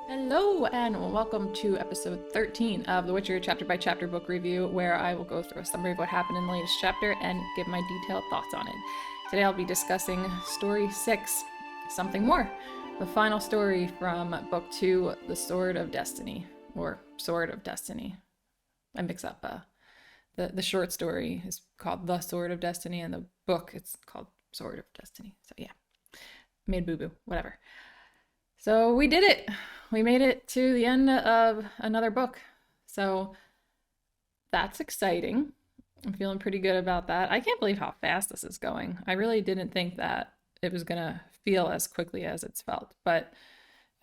Hello, and welcome to episode 13 of The Witcher chapter by chapter book review, where I will go through a summary of what happened in the latest chapter and give my detailed thoughts on it. Today I'll be discussing story 6, Something More, the final story from book 2, The Sword of Destiny, or Sword of Destiny. I mix up the short story is called The Sword of Destiny, and the book it's called Sword of Destiny. So yeah, made boo-boo, whatever. So we did it. We made it to the end of another book. So that's exciting. I'm feeling pretty good about that. I can't believe how fast this is going. I really didn't think that it was going to feel as quickly as it's felt. But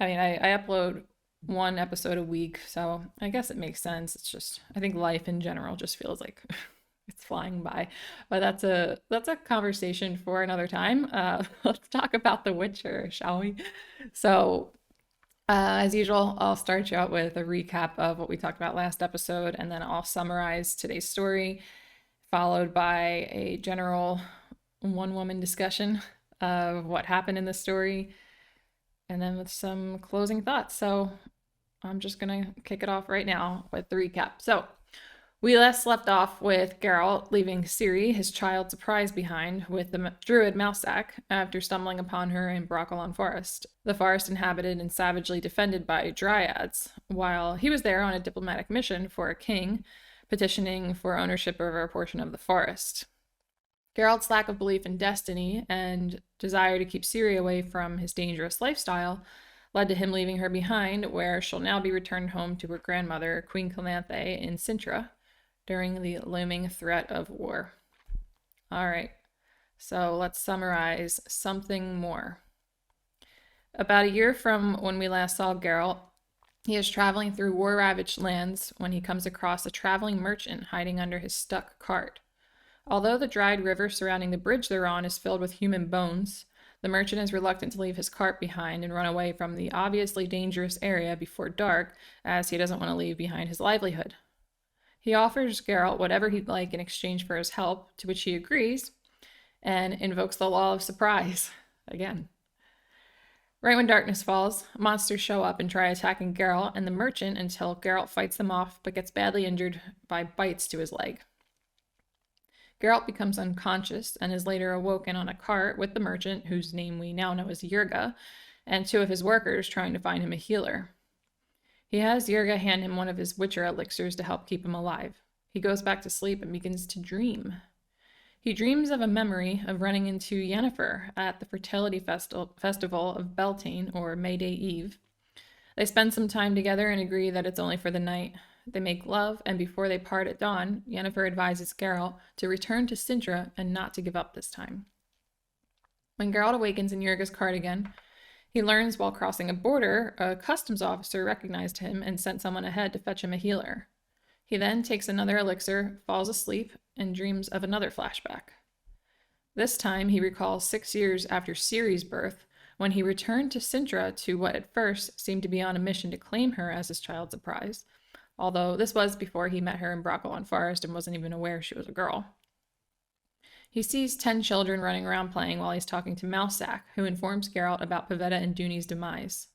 I mean, I upload one episode a week, so I guess it makes sense. It's just, I think life in general just feels like it's flying by. But that's a conversation for another time. Let's talk about The Witcher, shall we? So as usual, I'll start you out with a recap of what we talked about last episode, and then I'll summarize today's story, followed by a general one-woman discussion of what happened in the story, and then with some closing thoughts. So I'm just gonna kick it off right now with the recap. So we last left off with Geralt leaving Ciri, his child surprise, behind with the druid Mousak after stumbling upon her in Broccolon Forest, the forest inhabited and savagely defended by dryads, while he was there on a diplomatic mission for a king, petitioning for ownership over a portion of the forest. Geralt's lack of belief in destiny and desire to keep Ciri away from his dangerous lifestyle led to him leaving her behind, where she'll now be returned home to her grandmother, Queen Calanthe, in Cintra, during the looming threat of war. All right, so let's summarize Something More. About a year from when we last saw Geralt, he is traveling through war-ravaged lands when he comes across a traveling merchant hiding under his stuck cart. Although the dried river surrounding the bridge they're on is filled with human bones, the merchant is reluctant to leave his cart behind and run away from the obviously dangerous area before dark, as he doesn't want to leave behind his livelihood. He offers Geralt whatever he'd like in exchange for his help, to which he agrees, and invokes the law of surprise again. Right when darkness falls, monsters show up and try attacking Geralt and the merchant until Geralt fights them off but gets badly injured by bites to his leg. Geralt becomes unconscious and is later awoken on a cart with the merchant, whose name we now know as Yurga, and two of his workers trying to find him a healer. He has Yurga hand him one of his Witcher elixirs to help keep him alive. He goes back to sleep and begins to dream. He dreams of a memory of running into Yennefer at the fertility festival of Beltane, or May Day Eve. They spend some time together and agree that it's only for the night. They make love, and before they part at dawn, Yennefer advises Geralt to return to Cintra and not to give up this time. When Geralt awakens in Yurga's cart again, he learns while crossing a border, a customs officer recognized him and sent someone ahead to fetch him a healer. He then takes another elixir, falls asleep, and dreams of another flashback. This time he recalls 6 years after Ciri's birth, when he returned to Cintra to what at first seemed to be on a mission to claim her as his child surprise, although this was before he met her in Broccolon Forest and wasn't even aware she was a girl. He sees 10 children running around playing while he's talking to Mousak, who informs Geralt about Pavetta and Duny's demise.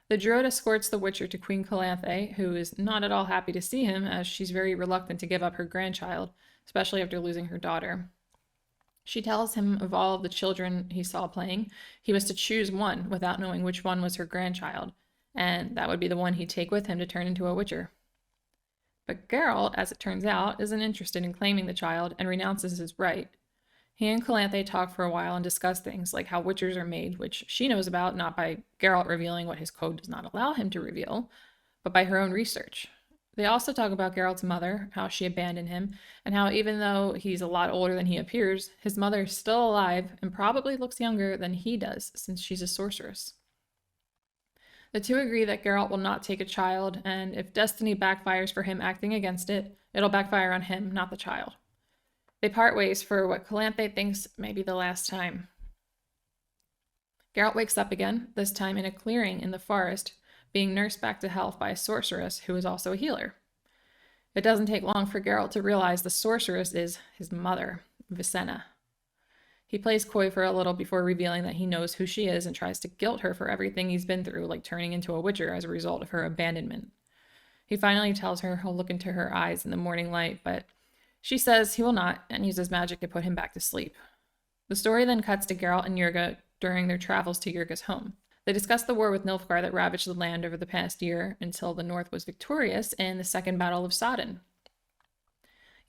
The druid escorts the Witcher to Queen Calanthe, who is not at all happy to see him, as she's very reluctant to give up her grandchild, especially after losing her daughter. She tells him of all of the children he saw playing, he was to choose one without knowing which one was her grandchild, and that would be the one he'd take with him to turn into a Witcher. But Geralt, as it turns out, isn't interested in claiming the child and renounces his right. He and Calanthe talk for a while and discuss things like how Witchers are made, which she knows about not by Geralt revealing what his code does not allow him to reveal, but by her own research. They also talk about Geralt's mother, how she abandoned him, and how even though he's a lot older than he appears, his mother is still alive and probably looks younger than he does since she's a sorceress. The two agree that Geralt will not take a child, and if destiny backfires for him acting against it, it'll backfire on him, not the child. They part ways for what Calanthe thinks may be the last time. Geralt wakes up again, this time in a clearing in the forest, being nursed back to health by a sorceress who is also a healer. It doesn't take long for Geralt to realize the sorceress is his mother, Vicenna. He plays coy for a little before revealing that he knows who she is and tries to guilt her for everything he's been through, like turning into a witcher as a result of her abandonment. He finally tells her he'll look into her eyes in the morning light, but she says he will not and uses magic to put him back to sleep. The story then cuts to Geralt and Yerga during their travels to Yerga's home. They discuss the war with Nilfgaard that ravaged the land over the past year until the North was victorious in the Second Battle of Sodden.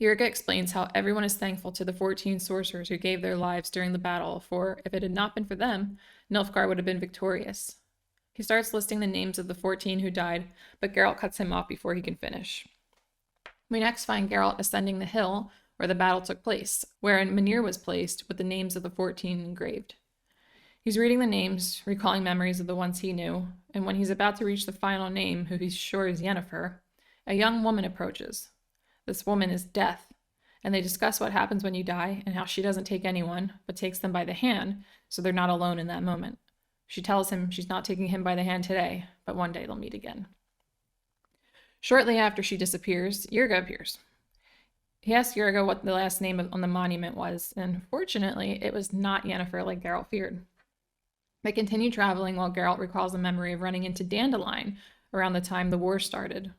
Yerga explains how everyone is thankful to the 14 sorcerers who gave their lives during the battle, for if it had not been for them, Nilfgaard would have been victorious. He starts listing the names of the 14 who died, but Geralt cuts him off before he can finish. We next find Geralt ascending the hill where the battle took place, where a menhir was placed with the names of the 14 engraved. He's reading the names, recalling memories of the ones he knew, and when he's about to reach the final name, who he's sure is Yennefer, a young woman approaches. This woman is Death, and they discuss what happens when you die and how she doesn't take anyone, but takes them by the hand, so they're not alone in that moment. She tells him she's not taking him by the hand today, but one day they'll meet again. Shortly after she disappears, Yerga appears. He asks Yerga what the last name on the monument was, and fortunately, it was not Yennefer like Geralt feared. They continue traveling while Geralt recalls the memory of running into Dandelion around the time the war started.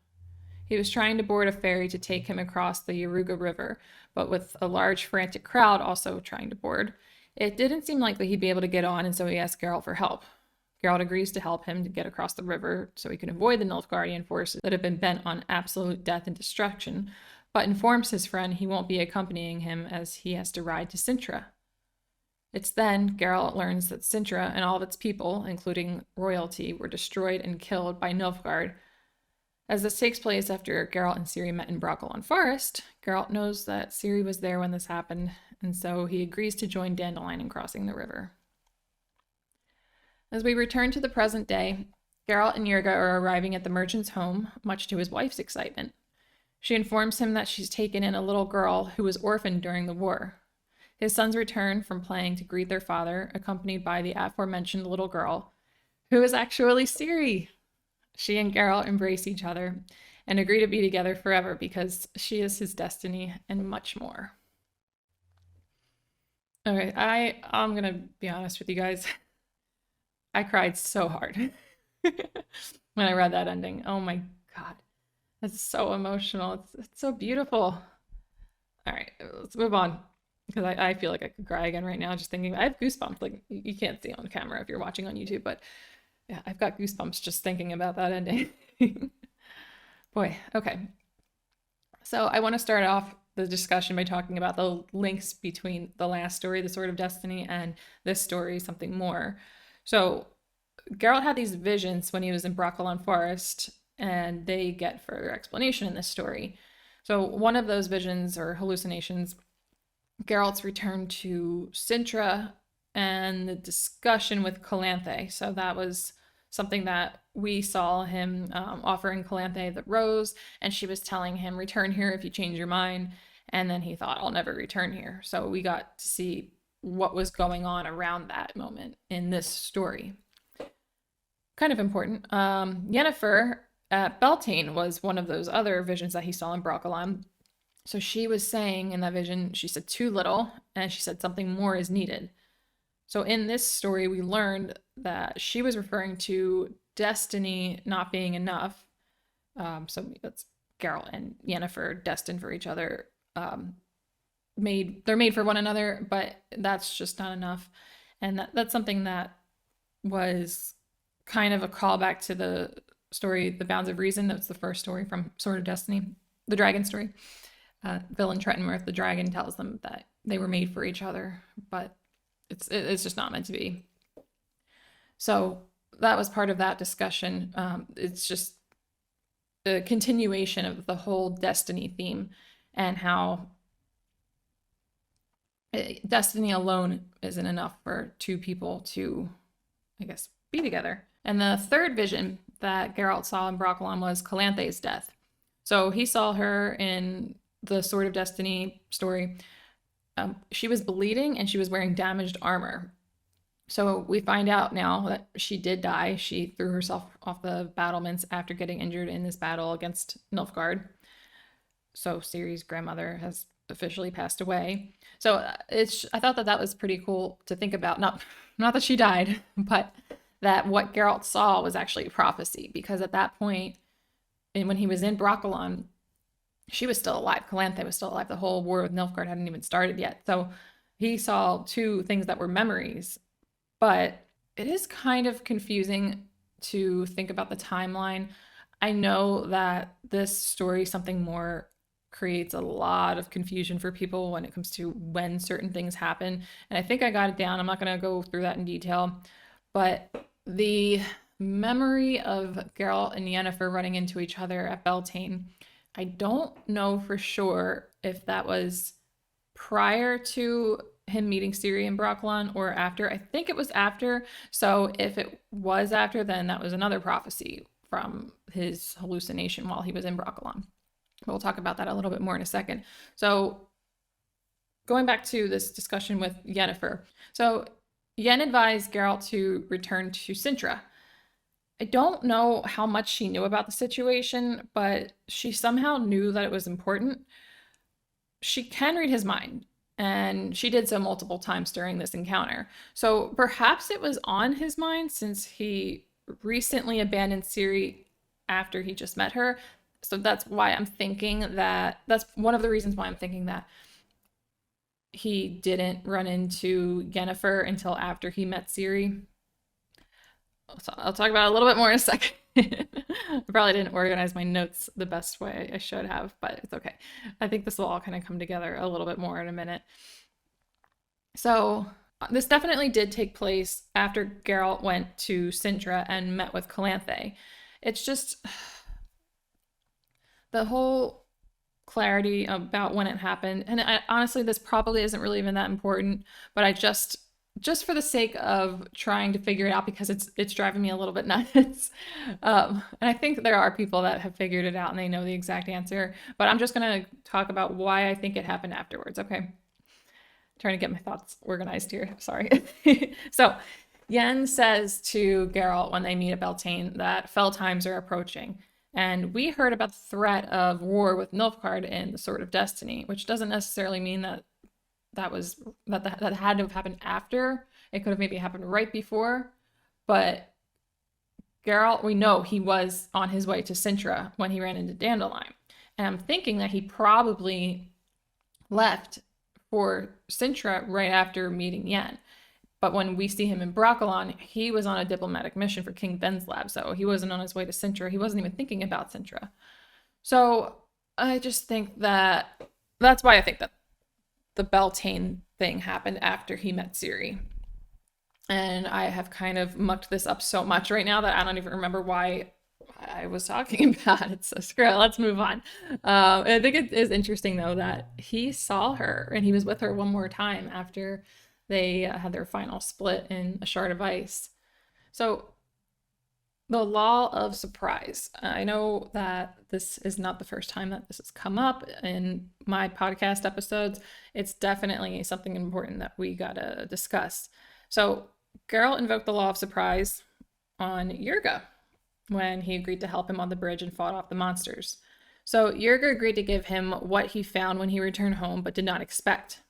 He was trying to board a ferry to take him across the Yaruga River, but with a large frantic crowd also trying to board, it didn't seem likely he'd be able to get on, and so he asked Geralt for help. Geralt agrees to help him to get across the river so he can avoid the Nilfgaardian forces that have been bent on absolute death and destruction, but informs his friend he won't be accompanying him as he has to ride to Sintra. It's then Geralt learns that Sintra and all of its people, including royalty, were destroyed and killed by Nilfgaard. As this takes place after Geralt and Ciri met in Brokilon Forest, Geralt knows that Ciri was there when this happened, and so he agrees to join Dandelion in crossing the river. As we return to the present day, Geralt and Yerga are arriving at the merchant's home, much to his wife's excitement. She informs him that she's taken in a little girl who was orphaned during the war. His sons return from playing to greet their father, accompanied by the aforementioned little girl, who is actually Ciri. She and Geralt embrace each other and agree to be together forever because she is his destiny and much more. Okay, I'm gonna be honest with you guys. I cried so hard when I read that ending. Oh my God. It's so emotional. It's so beautiful. All right, let's move on. Because I feel like I could cry again right now just thinking. I have goosebumps. Like, you can't see on camera if you're watching on YouTube, but yeah, I've got goosebumps just thinking about that ending. Boy, okay. So I want to start off the discussion by talking about the links between the last story, The Sword of Destiny, and this story, Something More. So Geralt had these visions when he was in Brokilon Forest, and they get further explanation in this story. So one of those visions or hallucinations, Geralt's return to Sintra and the discussion with Calanthe. So that was something that we saw him offering Calanthe the rose, and she was telling him, return here if you change your mind. And then he thought, I'll never return here. So we got to see what was going on around that moment in this story. Kind of important. Yennefer at Beltane was one of those other visions that he saw in Brokilon. So she was saying in that vision, she said too little, and she said something more is needed. So in this story, we learned that she was referring to destiny not being enough. So that's Geralt and Yennefer destined for each other. They're made for one another, but that's just not enough. And that's something that was kind of a callback to the story, The Bounds of Reason. That's the first story from Sword of Destiny, the dragon story. Villain Trettenworth, the dragon, tells them that they were made for each other, but it's just not meant to be. So that was part of that discussion. It's just the continuation of the whole destiny theme and how destiny alone isn't enough for two people to, I guess, be together. And the third vision that Geralt saw in Brokilon was Calanthe's death. So he saw her in the Sword of Destiny story. She was bleeding and she was wearing damaged armor. So we find out now that she did die. She threw herself off the battlements after getting injured in this battle against Nilfgaard. So Ciri's grandmother has officially passed away. So I thought that was pretty cool to think about. Not that she died, but that what Geralt saw was actually a prophecy, because at that point, and when he was in Brokilon, she was still alive. Calanthe was still alive. The whole war with Nilfgaard hadn't even started yet. So he saw two things that were memories, but it is kind of confusing to think about the timeline. I know that this story, Something More, creates a lot of confusion for people when it comes to when certain things happen. And I think I got it down. I'm not going to go through that in detail, but the memory of Geralt and Yennefer running into each other at Beltane, I don't know for sure if that was prior to him meeting Ciri and Brokilon or after. I think it was after. So if it was after, then that was another prophecy from his hallucination while he was in Brokilon. We'll talk about that a little bit more in a second. So going back to this discussion with Yennefer. So Yen advised Geralt to return to Sintra. I don't know how much she knew about the situation, but she somehow knew that it was important. She can read his mind, and she did so multiple times during this encounter. So perhaps it was on his mind since he recently abandoned Ciri after he just met her. So that's why I'm thinking that's one of the reasons why I'm thinking that he didn't run into Yennefer until after he met Ciri. I'll talk about it a little bit more in a second. I probably didn't organize my notes the best way I should have, but it's okay. I think this will all kind of come together a little bit more in a minute. So this definitely did take place after Geralt went to Sintra and met with Calanthe. It's just the whole clarity about when it happened. And honestly, this probably isn't really even that important, but I just for the sake of trying to figure it out, because it's driving me a little bit nuts. And I think there are people that have figured it out and they know the exact answer, but I'm just going to talk about why I think it happened afterwards. Okay. Trying to get my thoughts organized here. Sorry. So Yen says to Geralt when they meet at Beltane that fell times are approaching. And we heard about the threat of war with Nilfgaard in the Sword of Destiny, which doesn't necessarily mean that that had to have happened after. It could have maybe happened right before. But Geralt, we know he was on his way to Sintra when he ran into Dandelion. And I'm thinking that he probably left for Sintra right after meeting Yen. But when we see him in Brokilon, he was on a diplomatic mission for King Venslab, so he wasn't on his way to Sintra. He wasn't even thinking about Sintra. So I just think that's why I think that the Beltane thing happened after he met Ciri. And I have kind of mucked this up so much right now that I don't even remember why I was talking about it. So screw it, let's move on. I think it is interesting though that he saw her and he was with her one more time after they had their final split in A Shard of Ice. So the law of surprise. I know that this is not the first time that this has come up in my podcast episodes. It's definitely something important that we gotta discuss. So Geralt invoked the law of surprise on Yerga when he agreed to help him on the bridge and fought off the monsters. So Yerga agreed to give him what he found when he returned home, but did not expect.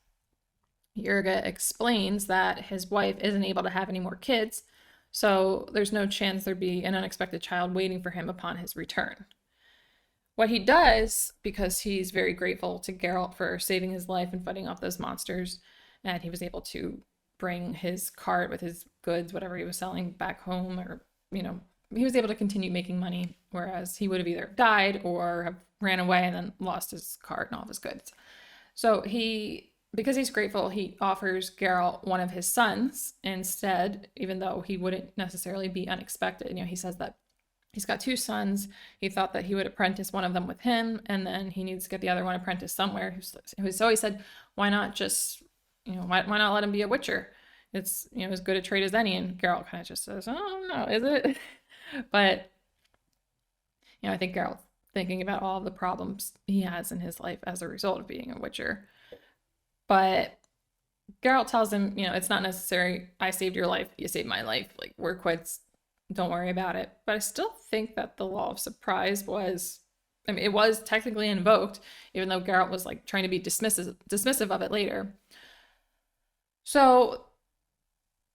Yerga explains that his wife isn't able to have any more kids, so there's no chance there'd be an unexpected child waiting for him upon his return. What he does, because he's very grateful to Geralt for saving his life and fighting off those monsters, and he was able to bring his cart with his goods, whatever he was selling, back home, or, he was able to continue making money, whereas he would have either died or have ran away and then lost his cart and all of his goods. So because he's grateful, he offers Geralt one of his sons instead, even though he wouldn't necessarily be unexpected. He says that he's got two sons. He thought that he would apprentice one of them with him, and then he needs to get the other one apprenticed somewhere. So he said, why not just, why not let him be a witcher? It's, as good a trade as any. And Geralt kind of just says, oh, no, is it? But, I think Geralt thinking about all of the problems he has in his life as a result of being a witcher. But Geralt tells him, it's not necessary. I saved your life. You saved my life. Like, we're quits. Don't worry about it. But I still think that the law of surprise was I mean, it was technically invoked, even though Geralt was like trying to be dismissive of it later. So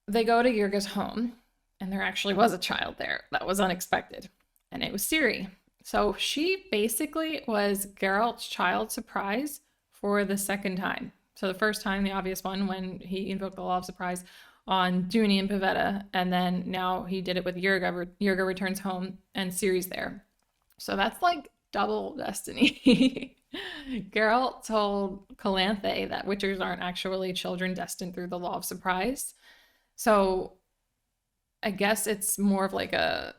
they go to Yurga's home, and there actually was a child there. That was unexpected. And it was Ciri. So she basically was Geralt's child surprise for the second time. So the first time, the obvious one, when he invoked the Law of Surprise on Duny and Pavetta, and then now he did it with Yurga. Yurga returns home, and Ciri's there. So that's like double destiny. Geralt told Calanthe that witchers aren't actually children destined through the Law of Surprise. So I guess it's more of like a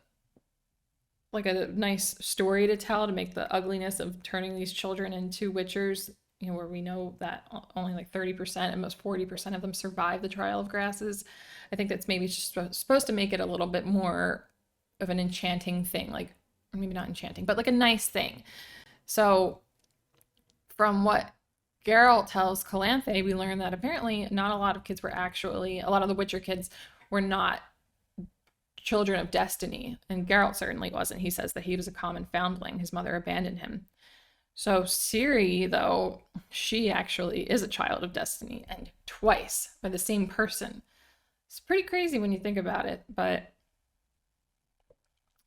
nice story to tell to make the ugliness of turning these children into witchers, where we know that only like 30% and most 40% of them survive the trial of grasses. I think that's maybe just supposed to make it a little bit more of an enchanting thing, like, or maybe not enchanting, but like a nice thing. So from what Geralt tells Calanthe, we learn that apparently not a lot of the Witcher kids were not children of destiny, and Geralt certainly wasn't. He says that he was a common foundling. His mother abandoned him. So Ciri, though, she actually is a child of destiny, and twice by the same person. It's pretty crazy when you think about it, but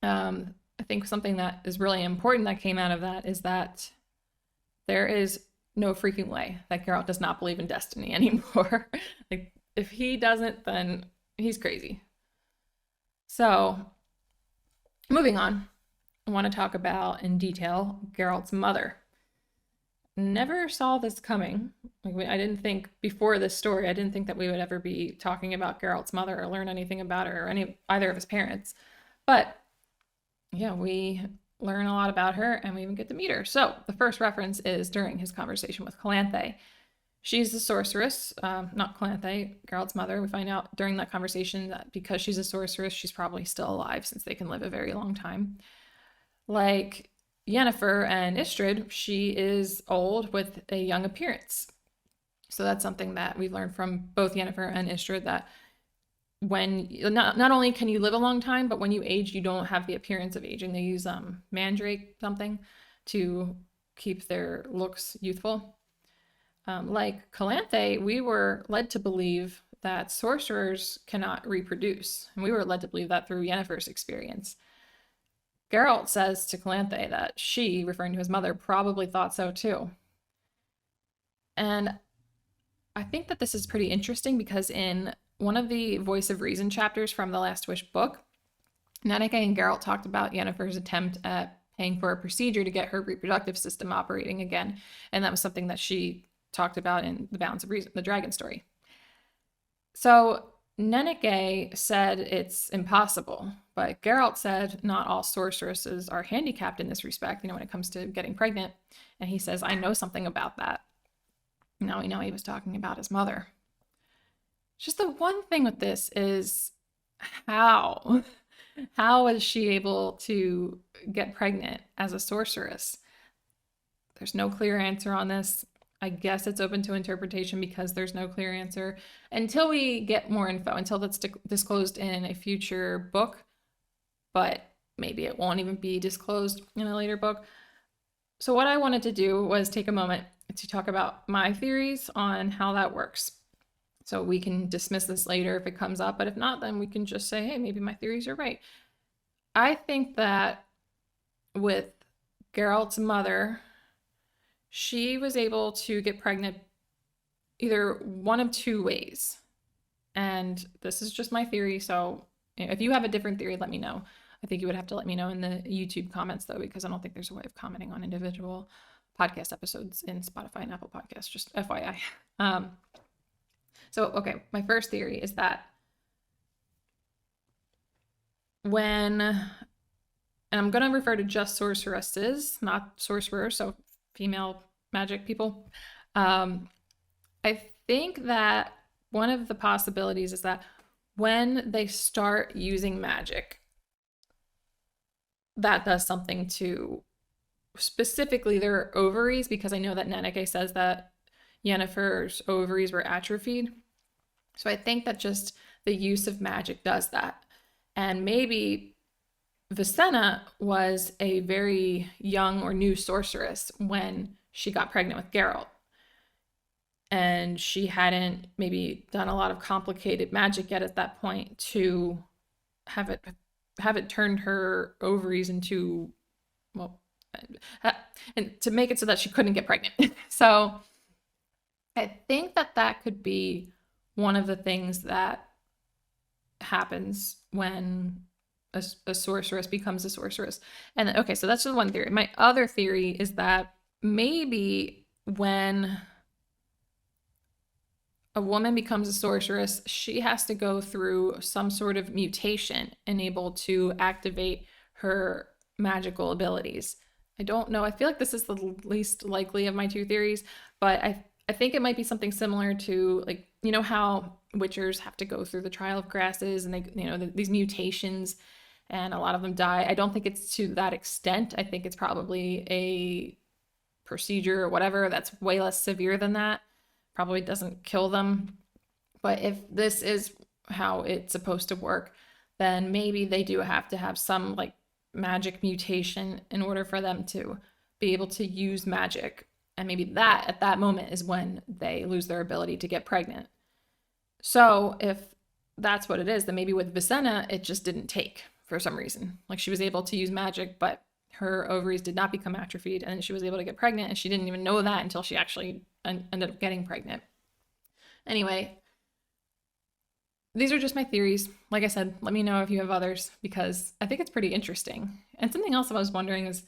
I think something that is really important that came out of that is that there is no freaking way that Geralt does not believe in destiny anymore. Like, if he doesn't, then he's crazy. So, moving on, I want to talk about in detail Geralt's mother. Never saw this coming. Like, I didn't think before this story, I didn't think that we would ever be talking about Geralt's mother or learn anything about her or either of his parents. But yeah, we learn a lot about her and we even get to meet her. So the first reference is during his conversation with Calanthe. She's a sorceress, not Calanthe, Geralt's mother. We find out during that conversation that because she's a sorceress, she's probably still alive since they can live a very long time. Like Yennefer and Istrid, she is old with a young appearance. So that's something that we've learned from both Yennefer and Istrid, that when not only can you live a long time, but when you age, you don't have the appearance of aging. They use mandrake something to keep their looks youthful. Like Calanthe, we were led to believe that sorcerers cannot reproduce, and we were led to believe that through Yennefer's experience. Geralt says to Calanthe that she, referring to his mother, probably thought so too. And I think that this is pretty interesting because in one of the Voice of Reason chapters from the Last Wish book, Nenneke and Geralt talked about Yennefer's attempt at paying for a procedure to get her reproductive system operating again. And that was something that she talked about in The Balance of Reason, the dragon story. So Nenneke said it's impossible, but Geralt said not all sorceresses are handicapped in this respect, when it comes to getting pregnant. And he says, I know something about that. Now we know he was talking about his mother. Just the one thing with this is how was she able to get pregnant as a sorceress? There's no clear answer on this. I guess it's open to interpretation because there's no clear answer until we get more info, until that's disclosed in a future book, but maybe it won't even be disclosed in a later book. So what I wanted to do was take a moment to talk about my theories on how that works. So we can dismiss this later if it comes up, but if not, then we can just say, hey, maybe my theories are right. I think that with Geralt's mother, she was able to get pregnant either one of two ways. And this is just my theory, so if you have a different theory, let me know. I think you would have to let me know in the YouTube comments, though, because I don't think there's a way of commenting on individual podcast episodes in Spotify and Apple Podcasts, just FYI. So, okay, my first theory is that and I'm going to refer to just sorceresses, not sorcerers, so female magic people. I think that one of the possibilities is that when they start using magic, that does something to specifically their ovaries, because I know that Nenneke says that Yennefer's ovaries were atrophied. So I think that just the use of magic does that. And maybe Vicenna was a very young or new sorceress when she got pregnant with Geralt. And she hadn't maybe done a lot of complicated magic yet at that point to have it turn her ovaries into, well, and to make it so that she couldn't get pregnant. So I think that could be one of the things that happens when a sorceress becomes a sorceress. And okay, so that's just one theory. My other theory is that maybe when a woman becomes a sorceress, she has to go through some sort of mutation and able to activate her magical abilities. I don't know. I feel like this is the least likely of my two theories, but I think it might be something similar to, like, you know how witchers have to go through the trial of grasses and they, these mutations, and a lot of them die. I don't think it's to that extent. I think it's probably a procedure or whatever that's way less severe than that. Probably doesn't kill them. But if this is how it's supposed to work, then maybe they do have to have some like magic mutation in order for them to be able to use magic. And maybe that at that moment is when they lose their ability to get pregnant. So if that's what it is, then maybe with Vicenna, it just didn't take for some reason. Like, she was able to use magic, but her ovaries did not become atrophied, and she was able to get pregnant, and she didn't even know that until she actually ended up getting pregnant. Anyway, these are just my theories. Like I said, let me know if you have others, because I think it's pretty interesting. And something else I was wondering is,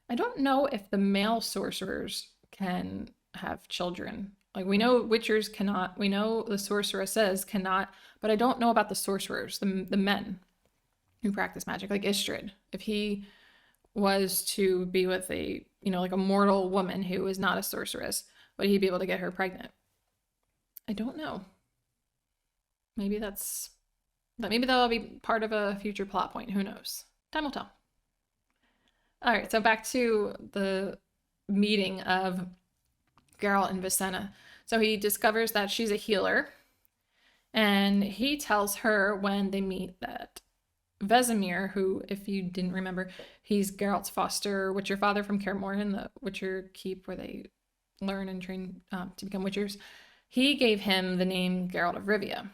I don't know if the male sorcerers can have children. Like, we know witchers cannot, we know the sorceresses cannot, but I don't know about the sorcerers, the men who practice magic, like Istrid. If he was to be with a, like a mortal woman who is not a sorceress, would he be able to get her pregnant? I don't know. Maybe that'll be part of a future plot point. Who knows? Time will tell. All right, so back to the meeting of Geralt and Vicenna. So he discovers that she's a healer, and he tells her when they meet that Vesemir, who, if you didn't remember, he's Geralt's foster witcher father from Kaer Morhen, the Witcher keep where they learn and train to become witchers. He gave him the name Geralt of Rivia.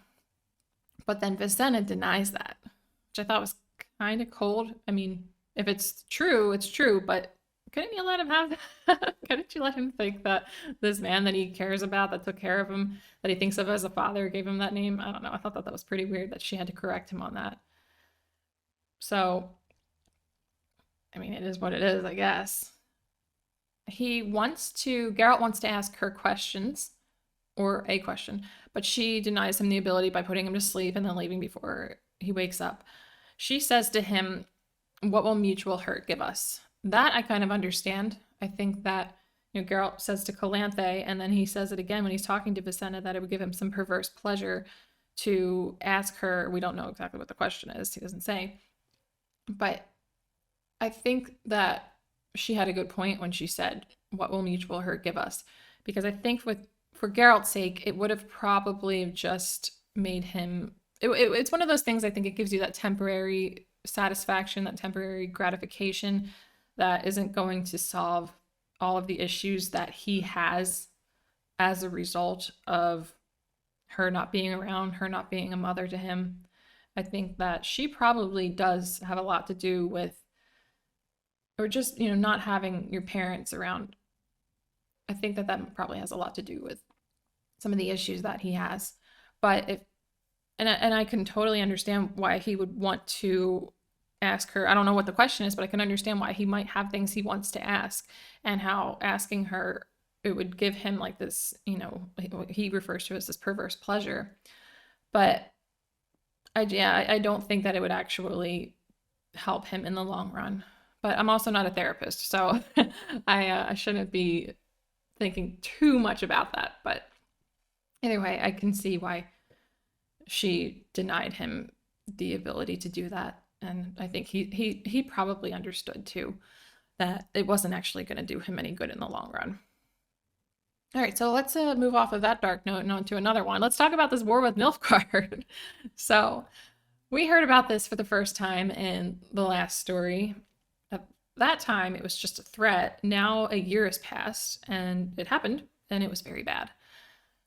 But then Vicenna denies that, which I thought was kind of cold. I mean, if it's true, it's true, but couldn't you let him have that? Couldn't you let him think that this man that he cares about, that took care of him, that he thinks of as a father, gave him that name? I don't know. I thought that was pretty weird that she had to correct him on that. So, I mean, it is what it is, I guess. Geralt wants to ask her questions, or a question, but she denies him the ability by putting him to sleep and then leaving before he wakes up. She says to him, "What will mutual hurt give us?" That I kind of understand. I think that, Geralt says to Calanthe, and then he says it again when he's talking to Vicenna, that it would give him some perverse pleasure to ask her. We don't know exactly what the question is. He doesn't say. But I think that she had a good point when she said, "What will mutual hurt give us?" Because I think for Geralt's sake, it would have probably just made him... It's one of those things, I think it gives you that temporary satisfaction, that temporary gratification that isn't going to solve all of the issues that he has as a result of her not being around, her not being a mother to him. I think that she probably does have a lot to do with, or just, not having your parents around. I think that probably has a lot to do with some of the issues that he has. But and I can totally understand why he would want to ask her. I don't know what the question is, but I can understand why he might have things he wants to ask, and how asking her, it would give him like this, he refers to as this perverse pleasure. But I don't think that it would actually help him in the long run. But I'm also not a therapist, so I shouldn't be thinking too much about that. But anyway, I can see why she denied him the ability to do that. And I think he probably understood too that it wasn't actually going to do him any good in the long run. All right, so let's move off of that dark note and on to another one. Let's talk about this war with Nilfgaard. So We heard about this for the first time in the last story. At that time, it was just a threat. Now a year has passed, and it happened, and it was very bad.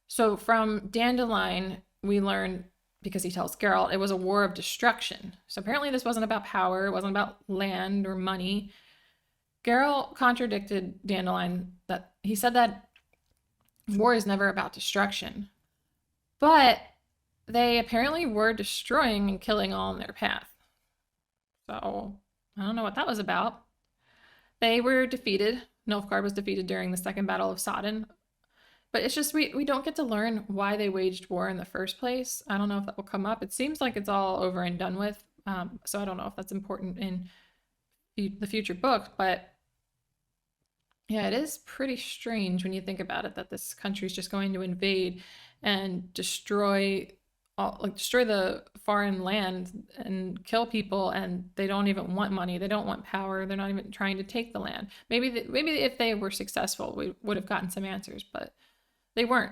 So from Dandelion, we learn, because he tells Geralt, it was a war of destruction. So apparently this wasn't about power, it wasn't about land or money. Geralt contradicted Dandelion, that he said that war is never about destruction. But they apparently were destroying and killing all in their path. So I don't know what that was about. They were defeated. Nilfgaard was defeated during the Second Battle of Sodden. But it's just we don't get to learn why they waged war in the first place. I don't know if that will come up. It seems like it's all over and done with. So I don't know if that's important in the future book. But yeah, it is pretty strange when you think about it that this country is just going to invade and destroy destroy the foreign land and kill people, and they don't even want money, they don't want power, they're not even trying to take the land. Maybe if they were successful, we would have gotten some answers, but they weren't.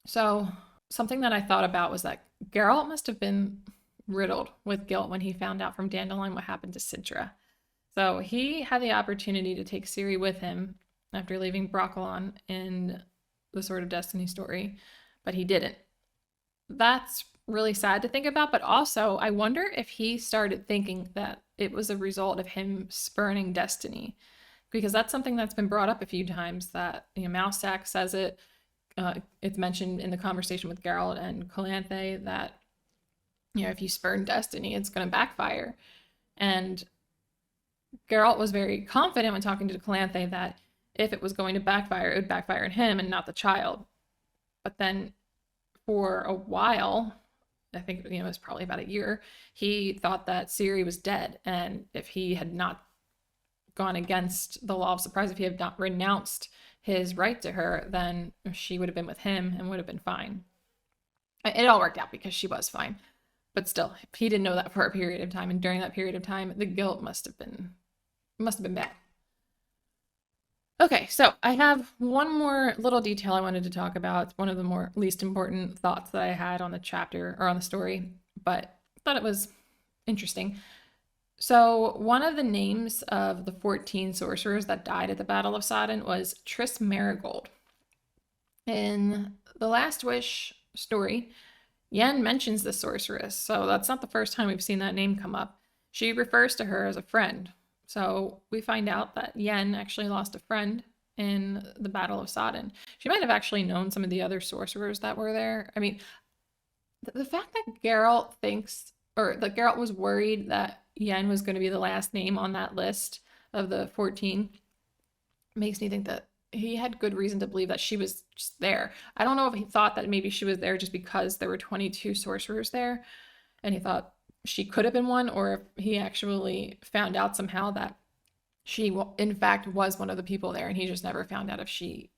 So something that I thought about was that Geralt must have been riddled with guilt when he found out from Dandelion what happened to Cintra. So he had the opportunity to take Ciri with him after leaving Broccolon in the Sword of Destiny story, but he didn't. That's really sad to think about, but also I wonder if he started thinking that it was a result of him spurning destiny, because that's something that's been brought up a few times, that Mousak says it. It's mentioned in the conversation with Geralt and Calanthe that if you spurn destiny, it's going to backfire. And Geralt was very confident when talking to Calanthe that if it was going to backfire, it would backfire on him and not the child. But then for a while, I think it was probably about a year, he thought that Ciri was dead, and if he had not gone against the law of surprise, if he had not renounced his right to her, then she would have been with him and would have been fine. It all worked out because she was fine, but still, he didn't know that for a period of time, and during that period of time, the guilt must have been bad. Okay, so I have one more little detail I wanted to talk about. It's one of the more least important thoughts that I had on the chapter or on the story, but I thought it was interesting. So one of the names of the 14 sorcerers that died at the Battle of Sodden was Triss Merigold. In the Last Wish story, Yen mentions the sorceress, so that's not the first time we've seen that name come up. She refers to her as a friend. So we find out that Yen actually lost a friend in the Battle of Sodden. She might have actually known some of the other sorcerers that were there. I mean, the fact that Geralt thinks, or that Geralt was worried that Yen was going to be the last name on that list of the 14 makes me think that he had good reason to believe that she was just there. I don't know if he thought that maybe she was there just because there were 22 sorcerers there, and he thought she could have been one, or if he actually found out somehow that she in fact was one of the people there, and he just never found out if she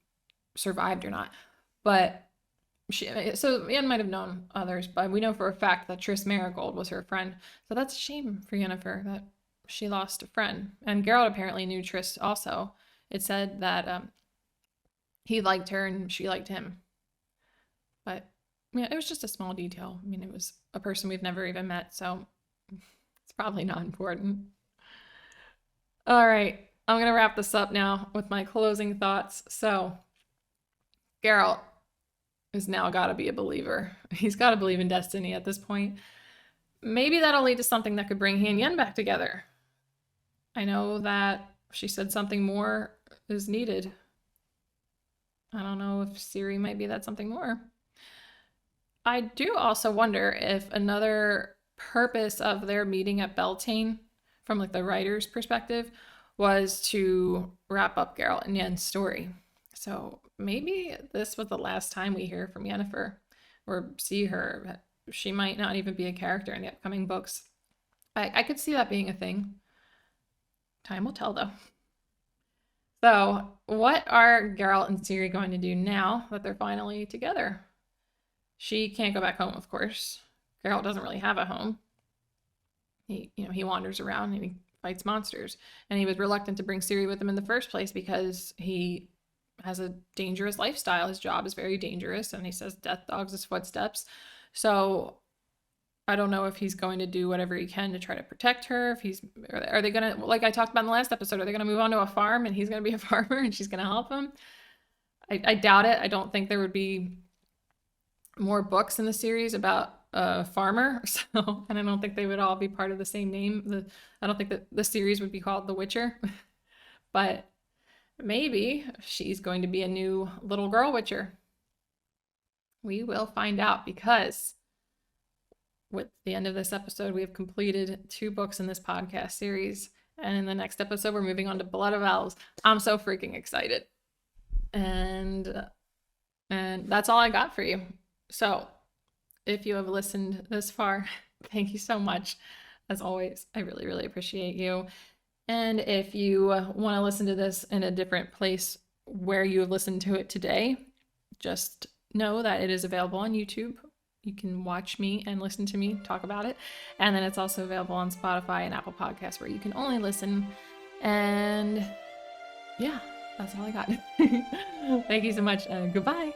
survived or not. But so Yen might have known others, but we know for a fact that Triss Merigold was her friend. So that's a shame for Yennefer that she lost a friend. And Geralt apparently knew Triss also. It said that he liked her and she liked him. But yeah, it was just a small detail. I mean, it was a person we've never even met, so it's probably not important. All right, I'm gonna wrap this up now with my closing thoughts. So, Geralt has now got to be a believer. He's got to believe in destiny at this point. Maybe that'll lead to something that could bring he and Yen back together. I know that she said something more is needed. I don't know if Ciri might be that something more. I do also wonder if another purpose of their meeting at Beltane, from like the writer's perspective, was to wrap up Geralt and Yen's story. So maybe this was the last time we hear from Yennefer or see her. She might not even be a character in the upcoming books. I could see that being a thing. Time will tell, though. So, what are Geralt and Ciri going to do now that they're finally together? She can't go back home, of course. Geralt doesn't really have a home. He wanders around and he fights monsters. And he was reluctant to bring Ciri with him in the first place because he has a dangerous lifestyle. His job is very dangerous, and he says death dogs his footsteps. So I don't know if he's going to do whatever he can to try to protect her. If he's, are they gonna, like I talked about in the last episode, are they gonna move on to a farm and he's gonna be a farmer and she's gonna help him? I doubt it. I don't think there would be more books in the series about a farmer, so, and I don't think they would all be part of the same name. I don't think that the series would be called The Witcher, but maybe she's going to be a new little girl witcher. We will find out, because with the end of this episode, we have completed 2 books in this podcast series. And in the next episode, we're moving on to Blood of Elves. I'm so freaking excited. And that's all I got for you. So if you have listened this far, thank you so much. As always, I really, really appreciate you. And if you want to listen to this in a different place where you have listened to it today, just know that it is available on YouTube. You can watch me and listen to me talk about it. And then it's also available on Spotify and Apple Podcasts, where you can only listen. And yeah, that's all I got. Thank you so much. Goodbye.